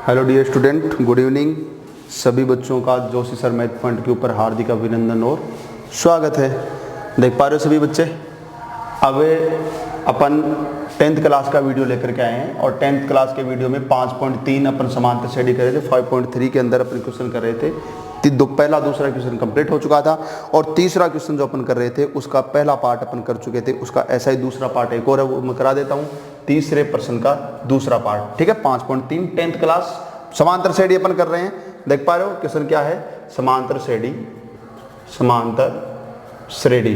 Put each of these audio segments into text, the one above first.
Hello dear student, good evening. सभी बच्चों का जोशी सर मैथ पॉइंट के ऊपर हार्दिक अभिनंदन और स्वागत है। देख पा रहे हो सभी बच्चे, अब अपन 10th क्लास का वीडियो लेकर के आए हैं और 10th क्लास के वीडियो में 5.3 अपन समांतर श्रेणी कर रहे थे। 5.3 के अंदर अपन क्वेश्चन कर रहे थे। पहला दूसरा क्वेश्चन कंप्लीट हो चुका था और तीसरा क्वेश्चन जो अपन कर रहे थे उसका पहला पार्ट अपन कर चुके थे। उसका ऐसा ही दूसरा पार्ट एक और है, वो मैं करा देता हूँ। तीसरे प्रश्न का दूसरा पार्ट, ठीक है। 5.3 10th क्लास समांतर श्रेणी अपन कर रहे हैं। देख पा रहे हो क्वेश्चन क्या है? समांतर श्रेणी, समांतर श्रेणी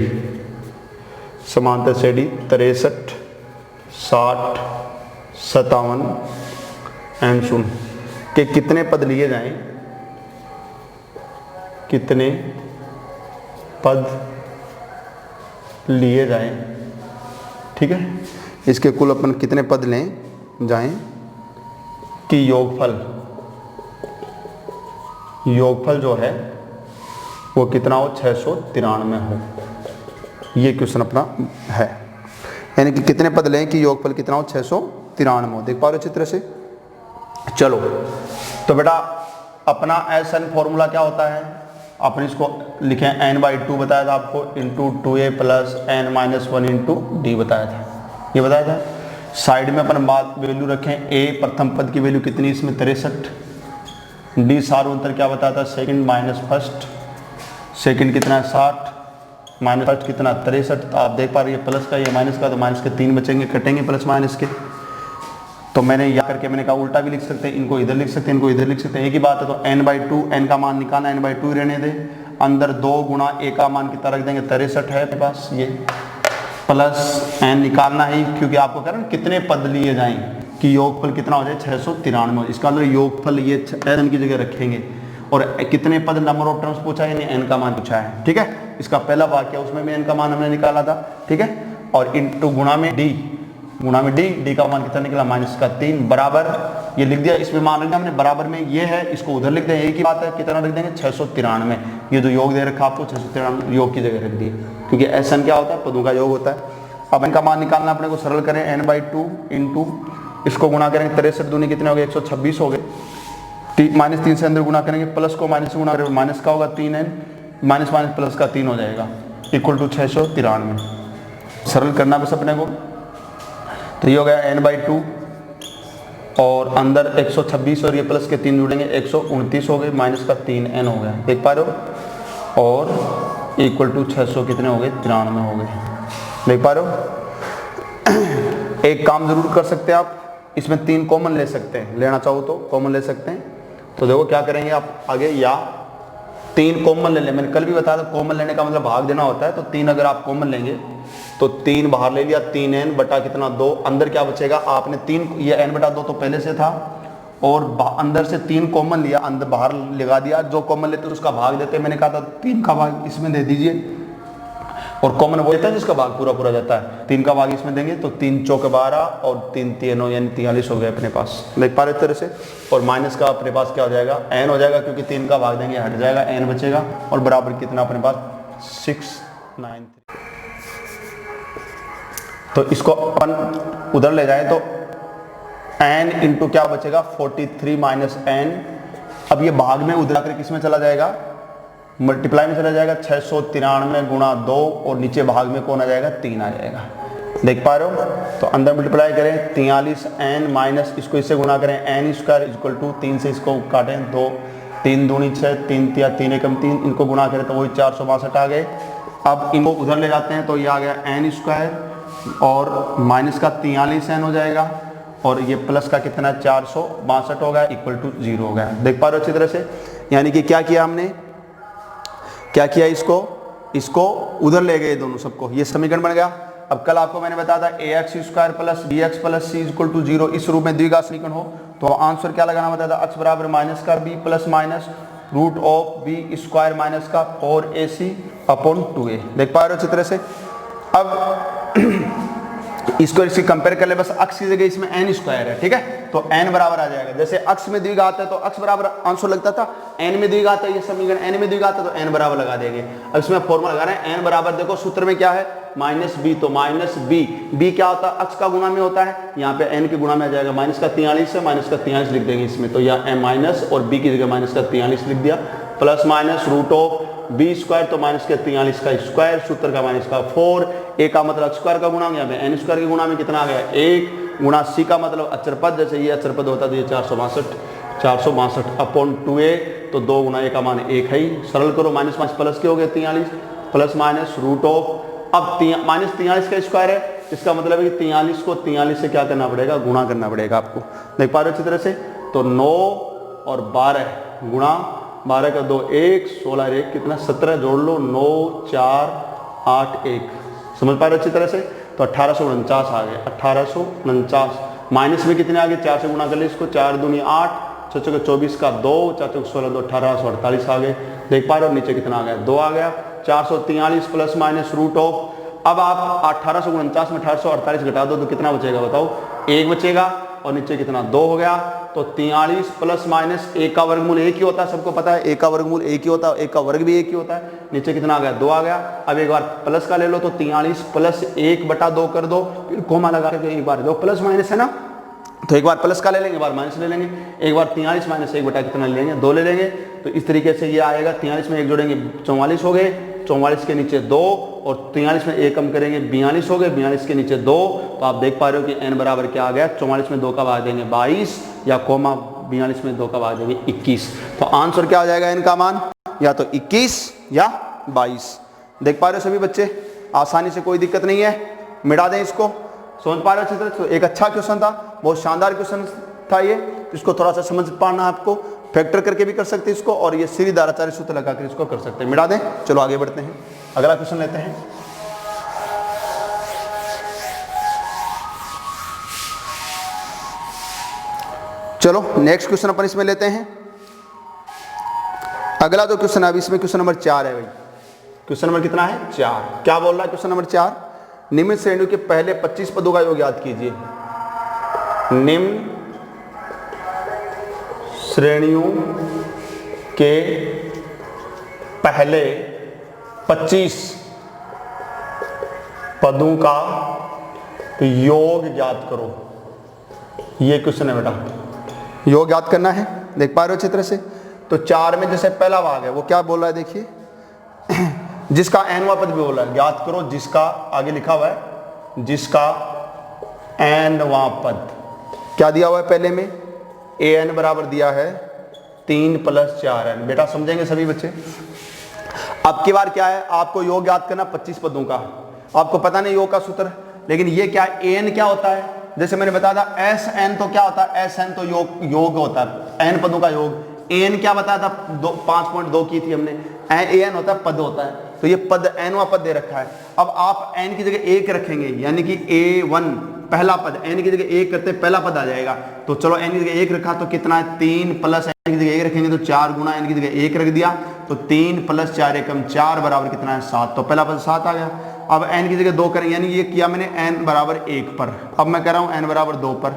63, 60, 57 एंड 0 के कितने पद लिए जाएं? कितने पद लिए जाएं? ठीक है, इसके कुल अपन कितने पद लें जाएं कि योगफल जो है वो कितना हो? 693 हो। ये क्वेश्चन अपना है, यानी कि कितने पद लें कि योगफल कितना हो? 693 हो। देख पा रहे हो चित्र से? चलो तो बेटा अपना एसएन फॉर्मूला क्या होता है? अपन इसको लिखें n/2 बताया था आपको, into 2a plus n-1 into D बताया था। ये बताया था। साइड में अपन बात वैल्यू रखें, a प्रथम पद की वैल्यू कितनी इसमें? 63। डी सार्वंतर क्या बताया था? Second minus first. सेकंड कितना है? 60 माइनस फर्स्ट कितना? 63। तो आप देख पा रहे हैं प्लस का, ये माइनस का, तो माइनस के 3 बचेंगे, कटेंगे प्लस माइनस के। तो मैंने यहाँ करके मैंने कहा उल्टा भी लिख सकते हैं, इनको इधर लिख सकते हैं, इनको इधर लिख सकते हैं, एक ही बात है। तो n/2, n का मान निकालना, n/2 रहने दे। अंदर 2 गुणा a का मान कितना रख देंगे? 63 है अपने पास, ये प्लस n निकालना है क्योंकि आपको कह रहे हैं कितने पद लिए जाएं कि योगफल कितना हो जाए? 693। इसका अंदर योगफल ये n की जगह रखेंगे और कितने पद नंबर ऑफ टर्म्स पूछा है, यानी n का मान पूछा है। ठीक है, इसका पहला वाक्य उसमें भी n का मान हमने निकाला था। ठीक है, और इंटू गुणा में डी का मान कितना निकला? -3 बराबर, ये लिख दिया। इसमें मान लिया हमने बराबर में, ये है, इसको उधर लिख देंगे। एक ही बात है, कितना लिख देंगे? 693। ये जो योग दे रखा आपको 693 योग की जगह रख दिए, क्योंकि एसएन क्या होता है? पदों का योग होता है। अब इनका मान निकालना, अपने को सरल करें, n/2 इंटू इसको गुणा करेंगे, 63 दूनी कितने हो गए? 126 हो गए। -3 से अंदर गुणा करेंगे, प्लस को माइनस से गुणा करेंगे, माइनस का होगा 3n, माइनस प्लस का 3 हो जाएगा, इक्वल टू 693। सरल करना बस अपने को। तो ये हो गया n/2 और अंदर 126 और ये प्लस के 3 जुड़ेंगे, 129 हो गए, माइनस का 3n हो गया। देख पा रहे हो? और इक्वल टू 600 कितने हो गए? 93 हो गए। देख पा रहे हो? एक काम जरूर कर सकते हैं आप, इसमें 3 कॉमन ले सकते हैं, लेना चाहो तो कॉमन ले सकते हैं। तो देखो क्या करेंगे आप आगे, या 3 कॉमन ले लें। मैंने कल भी बताया था कॉमन लेने का मतलब भाग देना होता है। तो 3 अगर आप कॉमन लेंगे तो 3 बाहर ले लिया, 3n बटा कितना? 2। अंदर क्या बचेगा? आपने 3, ये n/2 तो पहले से था और अंदर से 3 कॉमन लिया, अंदर बाहर लगा दिया। जो कॉमन लेते उसका भाग देते। मैंने कहा था 3 का भाग इसमें दे दीजिए, और कॉमन वो देता है जिसका भाग पूरा पूरा जाता है। 3 का भाग इसमें देंगे तो 3 चौक 12 और 3 3 यानी 43 हो गए अपने पास। देख पा रहे इस तरह से। और माइनस का अपने पास क्या हो जाएगा? n हो जाएगा, क्योंकि 3 का भाग देंगे हट जाएगा, n बचेगा। और बराबर कितना अपने पास? 693। तो इसको अपन उधर ले जाए तो n इंटू क्या बचेगा? 43 माइनस n। अब ये भाग में उधर आकर किस में चला जाएगा? मल्टीप्लाई में चला जाएगा। 693 गुणा 2 और नीचे भाग में कौन आ जाएगा? 3 आ जाएगा। देख पा रहे हो? तो अंदर मल्टीप्लाई करें, 43n माइनस इसको इससे गुणा करें, n² इक्वल टू 3 से इसको काटें, 2 3 दूनी 6, 3 3 3 एकम 3, इनको गुणा करें तो वही 462 आ गए। अब इनको उधर ले जाते हैं तो ये आ गया n² और माइनस का 43n हो जाएगा, और ये प्लस का कितना? 462 हो गया, इक्वल टू 0 हो गया। देख पा रहे हो अच्छी तरह से? यानी कि क्या किया हमने? क्या किया? इसको उधर ले गए दोनों सबको, ये समीकरण बन गया। अब कल आपको मैंने बताया था ax² plus bx plus c equal to 0 इस रूप में द्विघात समीकरण हो तो आंसर क्या लगाना बताया था? x बराबर माइनस का b plus minus root of b² minus का 4ac अपॉन 2a। देख पा रहे हो अच्छी तरह से? अब इसको इसकी कंपेयर कर ले, बस अक्ष की जगह इसमें n स्क्वायर है, ठीक है, तो n बराबर आ जाएगा। जैसे अक्ष में द्विघात है तो अक्ष बराबर आंसर लगता था, n में द्विघात है, ये समीकरण n में द्विघात है तो n बराबर लगा देंगे। अब इसमें फॉर्मूला लगा रहे हैं n बराबर, देखो सूत्र में क्या है -b, तो -b क्या होता है, अक्ष का गुणा में होता है, यहाँ पे n के गुणा में आ जाएगा, माइनस का 43 है, माइनस का 43 लिख देंगे इसमें, तो यह माइनस और b की जगह माइनस का 43 लिख दिया, plus minus root of b square, तो माइनस के 43 का स्क्वायर, सूत्र का माइनस का 4, a का मतलब स्क्वायर का गुणा, यहाँ पे n स्क्वायर के गुणा में कितना आ गया 1, गुणा c का मतलब अचर पद, जैसे ये अचर पद होता है तो ये 462 अपॉन 2a, तो 2 गुणा a का मान 1 है ही, सरल करो, माइनस माइनस प्लस के हो गए 43, प्लस माइनस रूट ऑफ, अब माइनस 43 का स्क्वायर है, इसका मतलब है कि 43 को 43 से क्या करना पड़ेगा, गुणा करना पड़ेगा आपको, देख पा रहे हो अच्छी तरह से, तो 9 और 12 गुणा 12 का 2 1, 16 1 कितना 17, जोड़ लो 9 4 8 1, समझ पा रहे हो अच्छी तरह से, तो 1849 आ गए, 1849, माइनस में कितने आ गए, 4 से गुणा कर ले इसको, 4 दूनी 8, 6 चौके 24 का 2, 4 चौके 16 2, 1848 आ गए, देख पा रहे हो नीचे कितना आ गया 2 आ गया, 443 प्लस माइनस रूट ऑफ, अब आप 1849 में 1848 घटा दो तो कितना बचेगा बताओ, 1 बचेगा, और नीचे कितना 2 हो गया, तो 43 प्लस माइनस 1 का वर्गमूल 1 ही होता है, सबको पता है 1 का वर्गमूल 1 ही होता है, 1 का वर्ग भी 1 ही होता है, नीचे कितना आ गया 2 आ गया। अब एक बार प्लस का ले लो, तो 43 प्लस 1/2 कर दो, फिर कोमा लगा के एक बार दो, प्लस माइनस है ना, तो एक बार प्लस का ले लेंगे, एक बार माइनस ले लेंगे, एक बार 43 माइनस 1 बटा कितना ले लेंगे 2 ले लेंगे, तो इस तरीके से ये आएगा, 43 में 1 जोड़ेंगे 44 हो गए, 44 के नीचे 2, और 43 में 1 कम करेंगे 42 हो गए, 42 के नीचे 2, तो आप देख पा रहे हो कि n बराबर क्या आ गया, 44 में 2 का भाग देंगे 22, या कोमा 42 में 2 का भाग देंगे 21, तो आंसर क्या आ जाएगा n का मान, या तो 21 या 22। देख पा रहे हो सभी बच्चे, आसानी से कोई दिक्कत नहीं है, मिटा दें इसको, समझ पा रहे हो अच्छी तरह। तो एक अच्छा क्वेश्चन था, बहुत शानदार क्वेश्चन था ये, इसको थोड़ा सा समझ पाना आपको, फैक्टर करके भी कर सकते हैं इसको, और ये सीधी धाराचारी सूत्र लगाकर इसको कर सकते हैं, मिटा दें। चलो आगे बढ़ते हैं, अगला क्वेश्चन लेते हैं। चलो नेक्स्ट क्वेश्चन अपन इसमें लेते हैं, अगला जो क्वेश्चन है, अभी इसमें क्वेश्चन नंबर 4 है भाई, क्वेश्चन नंबर कितना है 4, क्या बोल रहा है क्वेश्चन नंबर 4, निम्न श्रेणियों के पहले 25 पदों का योग याद कीजिए। निम्न श्रेणियों के पहले 25 पदों का योग ज्ञात करो, ये क्वेश्चन है बेटा, योग याद करना है, देख पा रहे हो अच्छी तरह से। तो 4 में जैसे पहला भाग है वो क्या बोल रहा है, देखिए जिसका nवां पद भी बोला है, ज्ञात करो जिसका, आगे लिखा हुआ है जिसका nवां पद, क्या दिया हुआ है पहले में, an बराबर दिया है 3 + 4n, बेटा समझेंगे सभी बच्चे। अब की बार क्या है, आपको योग याद करना 25 पदों का, आपको पता नहीं योग का सूत्र, लेकिन ये क्या है, an क्या होता है, जैसे मैंने बताया था sn तो क्या होता है, sn तो योग होता है, n पदों का योग, an क्या बताया था 5.2 की थी हमने, an होता है पद होता है, तो ये पद nवां पद दे रखा है। अब आप n की जगह 1 रखेंगे, यानी कि a1 पहला पद, n की जगह 1 करते पहला पद आ जाएगा, तो चलो n की जगह 1 रखा तो कितना है 3 प्लस n की जगह 1 रखेंगे तो 4 गुना n की जगह 1 रख दिया, तो 3 + 4 एकम 4 बराबर कितना है 7, तो पहला पद 7 आ गया। अब n की जगह 2 करेंगे, यानी ये किया मैंने n बराबर 1 पर, अब मैं कह रहा हूँ n बराबर 2 पर,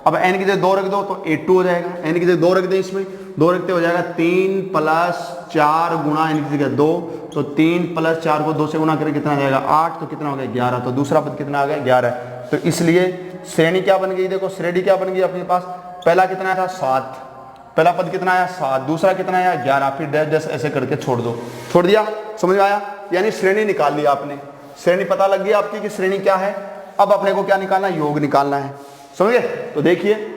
अब n की जगह 2 रख दो तो 8 हो जाएगा, n की जगह 2 रख दें, इसमें 2 रखते हो जाएगा 3 + 4 गुणा n की जगह 2, तो 3 + 4 को 2 से गुणा करें कितना आ जाएगा 8, तो कितना हो गया 11, तो दूसरा पद कितना आ गया 11। तो इसलिए श्रेणी क्या बन गई, देखो श्रेणी क्या बन गई अपने पास, पहला कितना था 7, पहला पद कितना आया 7, दूसरा कितना आया 11, फिर डैश डैश ऐसे करके छोड़ दो, छोड़ दिया, समझ में आया, यानी श्रेणी निकाल लिया आपने, श्रेणी पता लग गई आपकी कि श्रेणी क्या है। अब अपने को क्या निकालना है, योग निकालना है, समझ गए। तो देखिए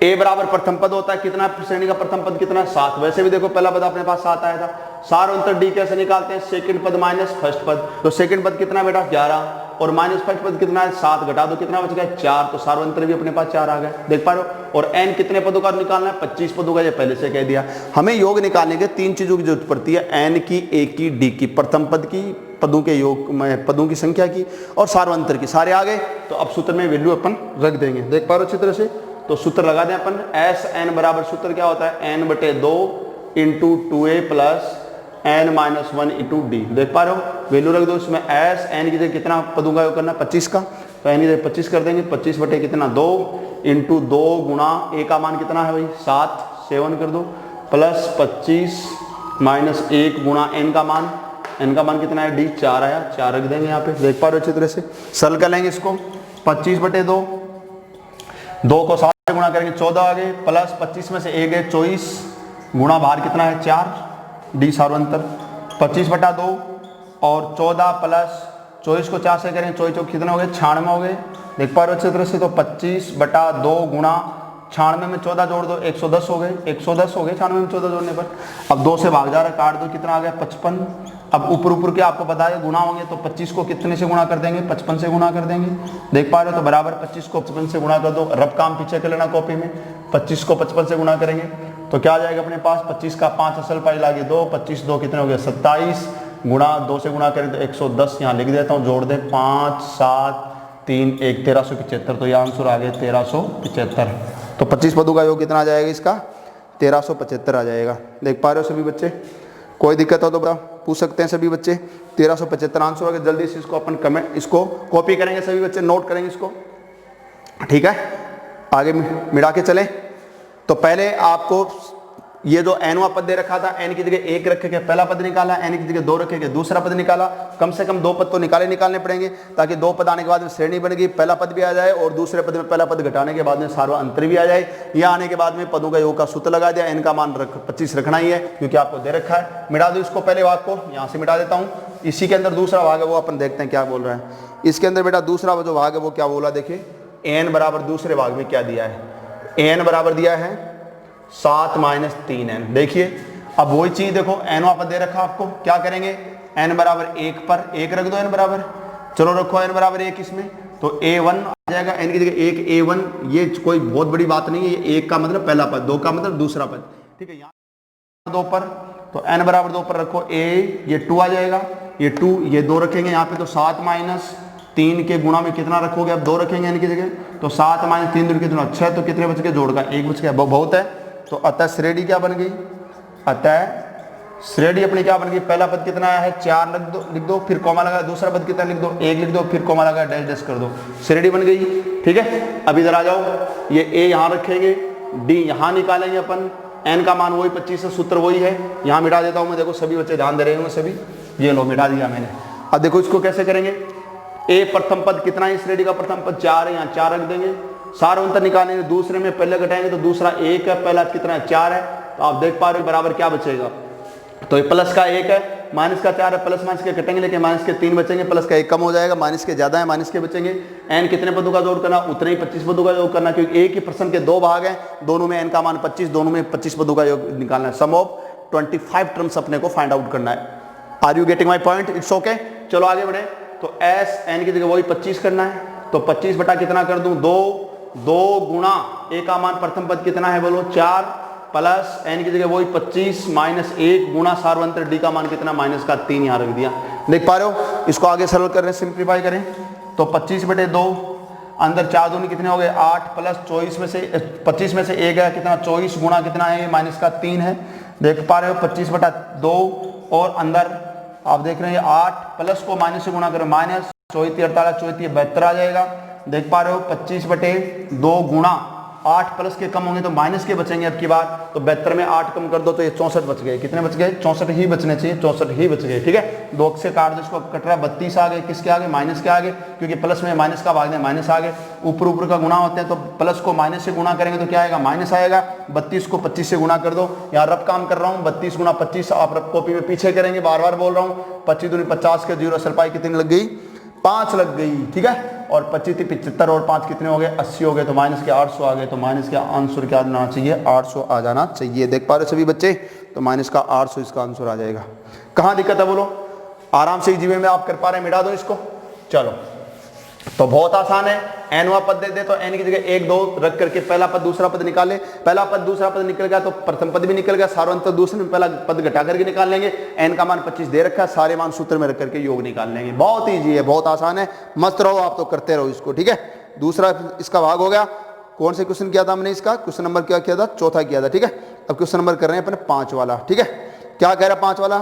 a बराबर प्रथम पद होता है, कितना श्रेणी का प्रथम पद कितना 7, वैसे भी देखो पहला पद अपने पास 7 आया था, सार अंतर d कैसे निकालते हैं, सेकंड पद माइनस फर्स्ट पद, तो सेकंड पद कितना बेटा 11, और माइनस फर्स्ट पद कितना है 7, घटा दो कितना बच गया 4, तो सार्वंतर भी अपने पास 4 आ गए, देख पा रहे हो। और n कितने पदों का निकालना है 25 पदों का, ये पहले से कह दिया। हमें योग निकालने के 3 चीजों की जरूरत पड़ती है, n की, a की, d की, प्रथम पद की, पदों के योग में पदों की संख्या की, और सार्वंतर की, सारे आ गए। तो अब सूत्र में वैल्यू अपन रख देंगे, देख पा रहे हो अच्छी तरह से। तो सूत्र लगा दें अपन, Sn बराबर सूत्र क्या होता है n/2 × 2a + n-1 × d, देख पा रहे हो, वैल्यू रख दो इसमें। Sn की जगह कितना पदों का योग करना 25 का, तो एन की जगह 25 कर देंगे, 25 बटे कितना 2 इंटू 2 गुणा ए का मान कितना है भाई 7, 7 कर दो, प्लस 25 माइनस 1 गुणा एन का मान कितना है डी 4 आया, 4 रख देंगे यहाँ पे, देख पा रहे हो अच्छी तरह से। सरल कर लेंगे इसको, 25 बटे 2, 2 को 7 से गुणा करेंगे 14 आ गए, प्लस 25 में से 1 है 24 गुणा बाहर कितना है 4, डी सार्वंतर 25 बटा 2 और 14 प्लस 24 को 4 से करें 24 कितना हो गए 96 हो गए, देख पा रहे हो अच्छी तरह से। तो 25 बटा 2 गुणा 96 में 14 जोड़ दो 110 हो गए, 110 हो गए 96 में 14 जोड़ने पर। अब 2 से भाग जा रहा है, काट दो, कितना आ गया 55। अब ऊपर के आपको पता है गुणा होंगे तो 25 को कितने से गुणा कर देंगे 55 से गुणा कर देंगे, देख पा रहे हो। तो बराबर 25 को 55 से गुणा कर दो, रफ काम पीछे कर लेना कॉपी में, 25 को 55 से गुणा करेंगे तो क्या आ जाएगा अपने पास 25 का 5 असल पाई लागे 2, 25 2 कितने हो गए 27 गुणा 2 से गुणा करें तो 110, यहाँ लिख देता हूँ, जोड़ दे 5 7 3 1 1375, तो ये आंसर आ गया 1375। तो 25 पदों का योग कितना आ जाएगा इसका 1375 आ जाएगा, देख पा रहे हो सभी बच्चे। कोई दिक्कत हो तो पूछ सकते हैं सभी बच्चे। 1375 आंसर हो गया। जल्दी से इसको अपन कमेंट इसको कॉपी करेंगे सभी बच्चे, नोट करेंगे इसको, ठीक है। आगे मिटा के चलें तो पहले आपको ये जो एनवा पद दे रखा था, एन की जगह 1 रखे के पहला पद निकाला, एन की जगह 2 रखे के दूसरा पद निकाला। कम से कम 2 पद तो निकालने पड़ेंगे ताकि 2 पद आने के बाद में श्रेणी बन गई, पहला पद भी आ जाए और दूसरे पद में पहला पद घटाने के बाद में सार्वअंतर भी आ जाए। यह आने के बाद में पदों का योग का सूत्र लगा दिया, एन का मान 25 रखना ही है क्योंकि आपको दे रखा है। मिटा दो इसको, पहले भाग को यहाँ से मिटा देता हूँ। इसी के अंदर दूसरा भाग है वो अपन देखते हैं क्या बोल रहा है। इसके अंदर बेटा दूसरा जो भाग है वो क्या बोला, देखिए एन बराबर दूसरे भाग में क्या दिया है, एन बराबर दिया है 7 माइनस 3n। देखिए अब वही चीज देखो, एन पद दे रखा आपको, क्या करेंगे n बराबर 1 पर 1 रख दो, n बराबर, चलो रखो n बराबर 1 इसमें, तो a1 आ जाएगा, n की जगह 1 a1, ये कोई बहुत बड़ी बात नहीं है, ये 1 का मतलब पहला पद, 2 का मतलब दूसरा पद, ठीक है। यहाँ 2 पर तो n बराबर 2 पर रखो a, ये 2 आ जाएगा, ये 2 ये 2 रखेंगे यहाँ पे, तो 7 माइनस 3 के गुणा में कितना रखोगे, अब 2 रखेंगे n की जगह, तो 7 माइनस 3 कितना 6, तो कितने बच गए जोड़ का 1 बच गया, बहुत है। तो अतः श्रेणी क्या बन गई, अतः श्रेणी अपनी क्या बन गई, पहला पद कितना आया है 4 लिख दो, फिर कॉमा लगा, दूसरा पद कितना लिख दो 1 लिख दो, फिर कॉमा लगा, डैश डैश कर दो, श्रेणी बन गई, ठीक है। अब इधर आ जाओ, ये a यहाँ रखेंगे, d यहाँ निकालेंगे अपन, n का मान वही 25 है, सूत्र वही है। यहाँ मिटा देता हूँ मैं, देखो सभी बच्चे ध्यान दे रहे होंगे सभी, ये लो मिटा दिया मैंने। अब देखो इसको कैसे करेंगे, a प्रथम पद कितना है, श्रेणी का प्रथम पद 4 है, यहाँ 4 रख देंगे, सार्वअंतर निकालेंगे, दूसरे में पहले घटाएंगे तो दूसरा 1 है, पहला कितना है 4 है, तो आप देख पा रहे हो बराबर क्या बचेगा, तो ये प्लस का 1 है, माइनस का 4 है, प्लस माइनस के कटेंगे लेकिन माइनस के 3 बचेंगे, प्लस का 1 कम हो जाएगा, माइनस के ज्यादा है, माइनस के बचेंगे। एन कितने पदों का जोड़ करना, उतने ही 25 पदों का योग करना, क्योंकि एक ही प्रश्न के 2 भाग हैं, दोनों में एन का मान 25, दोनों में 25 पदों का योग निकालना है। सम ऑफ 25 टर्म्स अपने को फाइंड आउट करना है। Are you getting my point, it's okay. चलो आगे बढ़े, तो एस एन की जगह वही 25 करना है, तो 25 बटा कितना कर दूं 2 गुणा ए का मान प्रथम पद कितना है बोलो 4, प्लस एन की जगह वही 25 माइनस 1 गुणा सार्वअंतर डी का मान कितना माइनस का 3 यहाँ रख दिया, देख पा रहे हो। इसको आगे सरल कर रहे हैं, सिंप्लीफाई करें तो 25 बटे 2, अंदर 4 दूनी कितने हो गए 8, प्लस 24 में से 25 में से 1 है कितना 24 गुणा कितना है माइनस का 3 है, देख पा रहे हो 25 बटा 2 और अंदर आप देख रहे हैं 8 प्लस को माइनस से गुणा करें, माइनस 24 48 24 72 आ जाएगा, देख पा रहे हो 25 बटे 2 गुणा 8 प्लस के कम होंगे तो माइनस के बचेंगे अब की बार, तो 72 में 8 कम कर दो तो ये 64 बच गए, कितने बच गए 64 ही बचने चाहिए, 64 ही बच गए, ठीक है। 2 से काट दो, इसको कट रहा 32 आ गए, किसके आगे माइनस के आगे, क्योंकि प्लस में माइनस का भाग दें माइनस आगे, ऊपर का गुणा होते हैं तो प्लस को माइनस से गुणा करेंगे तो क्या आएगा माइनस आएगा, 32 को 25 से गुणा कर दो, यहाँ रफ काम कर रहा हूँ 32 गुणा 25 आप रफ कॉपी में पीछे करेंगे, बार बार बोल रहा हूँ, 25 दूनी 50 के 0 सरपाई कितनी लग गई 5 लग गई, ठीक है। और 25 75 और 5 कितने हो गए 80 हो गए, तो माइनस के 800 आ गए, तो माइनस के आंसर क्या आना चाहिए 800 आ जाना चाहिए, देख पा रहे सभी बच्चे, तो माइनस का 800 इसका आंसर आ जाएगा। कहाँ दिक्कत है बोलो, आराम से इजी में आप कर पा रहे हैं, मिटा दो इसको। चलो तो बहुत आसान है, एनवा पद दे दे तो एन की जगह 1 2 रख करके पहला पद दूसरा पद निकाले, पहला पद दूसरा पद निकल गया तो प्रथम पद भी निकल गया, सार्वअंतर दूसरे में पहला पद घटा करके निकाल लेंगे, एन का मान 25 दे रखा है, सारे मान सूत्र में रख करके योग निकाल लेंगे, बहुत ईजी है, बहुत आसान है, मस्त रहो आप तो करते रहो इसको, ठीक है। दूसरा इसका भाग हो गया, कौन से क्वेश्चन किया था हमने, इसका क्वेश्चन नंबर क्या किया था, चौथा किया था, ठीक है। अब क्वेश्चन नंबर कर रहे हैं अपने 5 वाला, ठीक है। क्या कह रहा है 5 वाला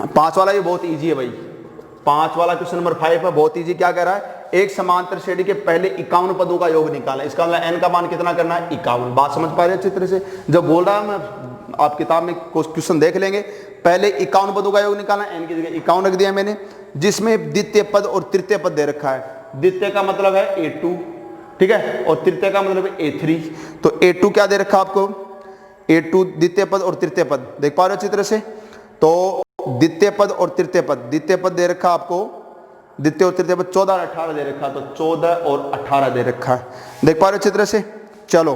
5 वाला ये बहुत ईजी है भाई, 5 वाला क्वेश्चन नंबर 5 है, बहुत इजी। क्या कह रहा है, एक समांतर श्रेणी के पहले 51 पदों का योग निकालें। इसका मतलब n का मान कितना करना है, 51। बात समझ पा रहे हैं अच्छी तरह से। जब बोल रहा है मैं, आप किताब में क्वेश्चन देख लेंगे, पहले 51 पदों का योग निकालना, n की जगह 51 रख दिया मैंने, जिसमें द्वितीय पद और तृतीय पद दे रखा है। द्वितीय का मतलब है a2, ठीक है, और तृतीय का मतलब है a3। तो a2 क्या दे रखा आपको, a2 द्वितीय पद और तृतीय पद देख पा रहे हो अच्छी तरह से। तो द्वितीय पद और तृतीय पद, द्वितीय पद दे रखा आपको, द्वितीय और तृतीय पद 14 और 18 दे रखा, तो 14 और 18 दे रखा है, देख पा रहे हो अच्छी तरह से। चलो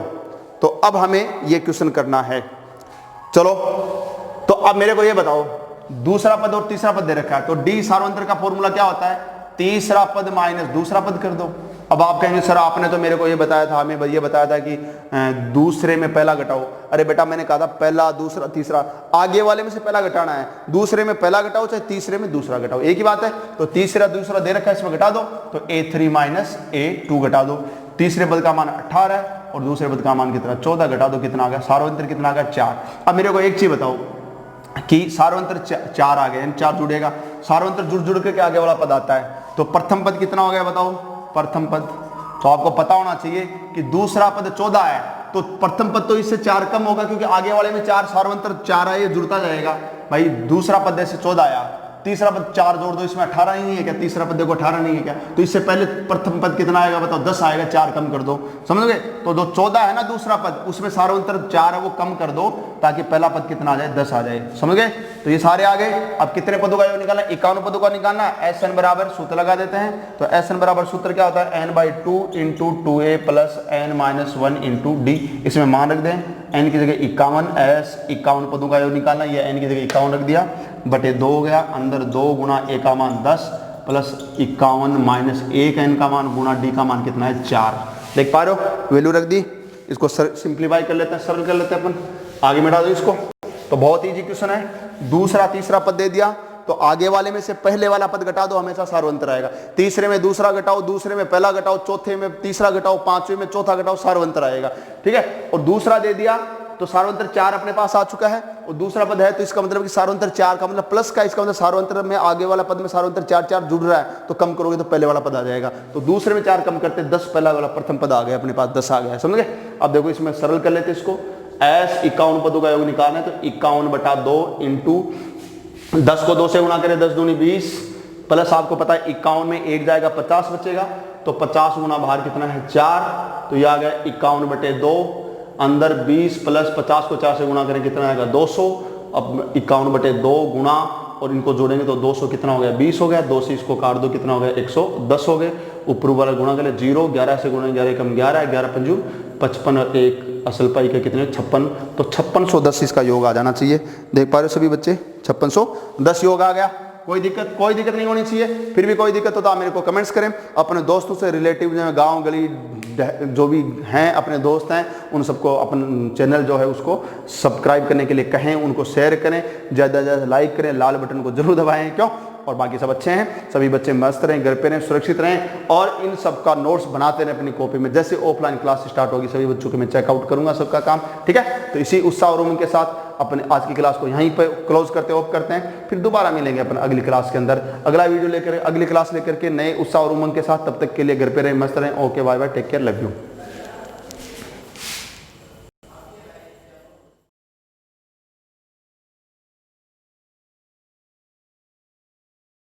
तो अब हमें ये क्वेश्चन करना है। चलो तो अब मेरे को ये बताओ, दूसरा पद और तीसरा पद दे रखा है, तो डी सार्वंत्र का फॉर्मूला क्या होता है, तीसरा पद माइनस दूसरा पद कर दो। अब आप कहेंगे सर आपने तो मेरे को ये बताया था, हमें ये बताया था कि दूसरे में पहला घटाओ। अरे बेटा मैंने कहा था पहला दूसरा तीसरा, आगे वाले में से पहला घटाना है, दूसरे में पहला घटाओ चाहे तीसरे में दूसरा घटाओ, एक ही बात है। तो तीसरा दूसरा दे रखा है, इसमें घटा दो, तो a3 माइनस a2 घटा दो। तीसरे पद का मान 18 है और दूसरे पद का मान कितना, 14, घटा दो, कितना आ गया, सार्वंत्र कितना आ गया, 4। अब मेरे को एक चीज बताओ कि सार्वंत्र 4 आ गए, 4 जुड़ेगा, सार्वंत्र जुड़ जुड़ के आगे वाला पद आता है, तो प्रथम पद कितना हो गया बताओ, प्रथम पद। तो आपको पता होना चाहिए कि दूसरा पद 14 है, तो प्रथम पद तो इससे 4 कम होगा, क्योंकि आगे वाले में 4 सार्वंत्र 4 है, ये जुड़ता जाएगा भाई। दूसरा पद ऐसे 14 आया, तीसरा पद 4 जोड़ दो, इसमें 18 नहीं है क्या, तीसरा पद देखो 18 नहीं है क्या, तो इससे पहले प्रथम पद कितना आएगा बताओ, 10 आएगा, 4 कम कर दो, समझ गए। तो जो 14 है ना दूसरा पद, उसमें सार्वंत्र 4 है, वो कम कर दो ताकि पहला पद कितना आ जाए, 10 आ जाए, समझ गए। तो ये सारे आ गए। अब कितने पदों का योग निकालना, 51 पदों का निकालना है। SN बराबर सूत्र लगा देते हैं, तो SN बराबर सूत्र क्या होता है, n/2 × 2a plus n-1 × d। इसमें मान रख दें, n की जगह 51, S 51 पदों का योग निकालना, ये n की जगह 51 रख दिया, बटे 2 हो गया, अंदर 2 गुणा a का मान 10 प्लस 51 माइनस 1 n का मान गुणा d का मान कितना है, 4। देख पा रहे हो, वैल्यू रख दी। इसको सिंप्लीफाई कर लेते हैं, सरल कर लेते हैं अपन, आगे मिटा दो इसको। तो बहुत इजी क्वेश्चन है। दूसरा तीसरा पद दे दिया, तो आगे वाले में से पहले वाला पद घटा दो, हमेशा सार्वंत्र आएगा। तीसरे में दूसरा घटाओ, दूसरे में पहला घटाओ, चौथे में तीसरा घटाओ, पांचवें में चौथा घटाओ, सार्वंत्र आएगा, ठीक है। और दूसरा दे दिया तो सार्वंत्र 4 अपने पास आ चुका है, और दूसरा पद है, तो इसका मतलब कि सार्वंत्र 4 का मतलब प्लस का, इसका मतलब सार्वंत्र में आगे वाला पद में सार्वंत्र 4 जुड़ रहा है, तो कम करोगे तो पहले वाला पद आ जाएगा। तो दूसरे में 4 कम करते 10, पहला वाला प्रथम पद आ गया अपने पास, 10 आ गया, समझ गए। अब देखो इसमें सरल कर लेते इसको। S 51 पदों का योग निकालना है, तो 51/2 इंटू 10 को 2 से गुणा करें, 10 दूनी 20, प्लस आपको पता है 51 में 1 जाएगा, 50 बचेगा, तो 50 गुना बाहर कितना है, 4, तो यह आ गया 51/2, अंदर 20 प्लस 50 को 4 से गुणा करें कितना आएगा, 200। अब 51/2 गुणा, और इनको जोड़ेंगे तो 200 कितना हो गया, 20 हो गया, 2 से इसको काट दो, कितना हो गया, 110 हो गए। ऊपर वाला गुणा करें 0, 11 से गुणा 11 कम 11, 11 पंजू 55 और 1 असल पाई के कितने, 56, तो 5610 इसका योग आ जाना चाहिए। देख पा रहे हो सभी बच्चे, 5610 योग आ गया। कोई दिक्कत नहीं होनी चाहिए। फिर भी कोई दिक्कत हो तो आप मेरे को कमेंट्स करें, अपने दोस्तों से, रिलेटिव में, गांव गली जो भी हैं अपने दोस्त हैं, उन सबको अपन चैनल जो है उसको सब्सक्राइब करने के लिए कहें, उनको शेयर करें, ज़्यादा से ज़्यादा लाइक करें, लाल बटन को जरूर दबाएं, क्यों। और बाकी सब अच्छे हैं, सभी बच्चे मस्त रहें, घर पे रहें, सुरक्षित रहें, और इन सब का नोट्स बनाते रहें अपनी कॉपी में। जैसे ऑफलाइन क्लास स्टार्ट होगी, सभी बच्चों के मैं चेकआउट करूंगा सबका काम, ठीक है। तो इसी उत्साह और उमंग के साथ अपने आज की क्लास को यहीं पर क्लोज करते ऑफ करते हैं। फिर दोबारा मिलेंगे अपन अगली क्लास के अंदर, अगला वीडियो लेकर, अगली क्लास लेकर के नए उत्साह और उमंग के साथ। तब तक के लिए घर पे रहें, मस्त रहें। Okay, bye bye, take care, love you.